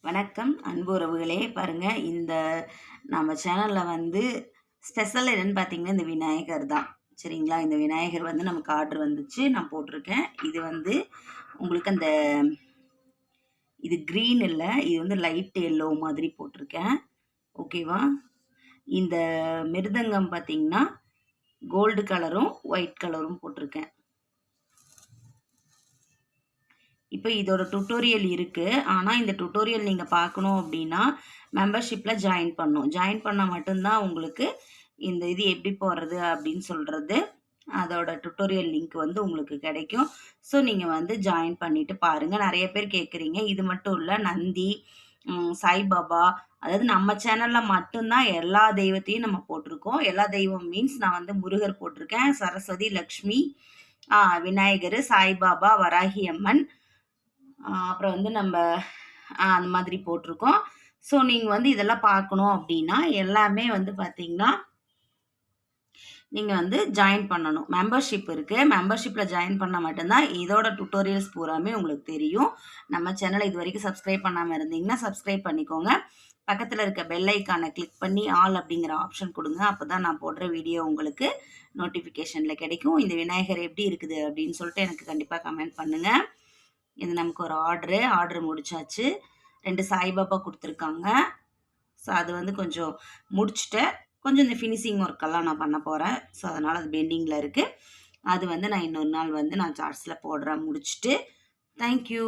வணக்கம் அன்பு உறவுகளே. பாருங்கள், இந்த நம்ம சேனலில் வந்து ஸ்பெஷல் என்னென்னு பார்த்தீங்கன்னா இந்த விநாயகர் தான். சரிங்களா? இந்த விநாயகர் வந்து நமக்கு ஆர்டர் வந்துச்சு, நான் போட்டிருக்கேன். இது வந்து உங்களுக்கு அந்த இது க்ரீன் இல்லை, இது வந்து லைட் எல்லோ மாதிரி போட்டிருக்கேன். ஓகேவா? இந்த மிருதங்கம் பார்த்தீங்கன்னா கோல்டு கலரும் ஒயிட் கலரும் போட்டிருக்கேன். இப்போ இதோட டுட்டோரியல் இருக்குது. ஆனால் இந்த டுட்டோரியல் நீங்கள் பார்க்கணும் அப்படின்னா மெம்பர்ஷிப்பில் ஜாயின் பண்ணணும். ஜாயின் பண்ணால் மட்டும்தான் உங்களுக்கு இந்த இது எப்படி போடுறது அப்படின்னு சொல்கிறது, அதோட டுட்டோரியல் லிங்க் வந்து உங்களுக்கு கிடைக்கும். ஸோ நீங்கள் வந்து ஜாயின் பண்ணிவிட்டு பாருங்கள். நிறைய பேர் கேட்குறீங்க. இது மட்டும் இல்லை, நந்தி, சாய்பாபா, அதாவது நம்ம சேனலில் மட்டும்தான் எல்லா தெய்வத்தையும் நம்ம போட்டிருக்கோம். எல்லா தெய்வம் மீன்ஸ் நான் வந்து முருகர் போட்டிருக்கேன், சரஸ்வதி, லக்ஷ்மி, விநாயகர், சாய்பாபா, வராகி அம்மன், அப்புறம் வந்து நம்ம அந்த மாதிரி போட்டிருக்கோம். ஸோ நீங்கள் வந்து இதெல்லாம் பார்க்கணும் அப்படின்னா எல்லாமே வந்து பார்த்தீங்கன்னா நீங்கள் வந்து ஜாயின் பண்ணணும். மெம்பர்ஷிப் இருக்குது. மெம்பர்ஷிப்பில் ஜாயின் பண்ணால் மட்டும்தான் இதோட டுட்டோரியல்ஸ் பூராமே உங்களுக்கு தெரியும். நம்ம சேனலை இது வரைக்கும் சப்ஸ்கிரைப் பண்ணாமல் இருந்தீங்கன்னா சப்ஸ்கிரைப் பண்ணிக்கோங்க. பக்கத்தில் இருக்க பெல் ஐக்கானை கிளிக் பண்ணி ஆல் அப்படிங்கிற ஆப்ஷன் கொடுங்க. அப்போ தான் நான் போடுற வீடியோ உங்களுக்கு நோட்டிஃபிகேஷனில் கிடைக்கும். இந்த விநாயகர் எப்படி இருக்குது அப்படின்னு சொல்லிட்டு எனக்கு கண்டிப்பாக கமெண்ட் பண்ணுங்கள். இது நமக்கு ஒரு ஆர்டர் முடிச்சாச்சு. 2 சாய்பாபா கொடுத்துருக்காங்க. ஸோ அது வந்து கொஞ்சம் முடிச்சுட்டேன். கொஞ்சம் இந்த ஃபினிஷிங் ஒர்க்கெல்லாம் நான் பண்ண போகிறேன். ஸோ அதனால் அது பெண்டிங்கில் இருக்குது. அது வந்து நான் இன்னொரு நாள் வந்து நான் சார்ட்ஸில் போடுறேன் முடிச்சுட்டு. தேங்க்யூ.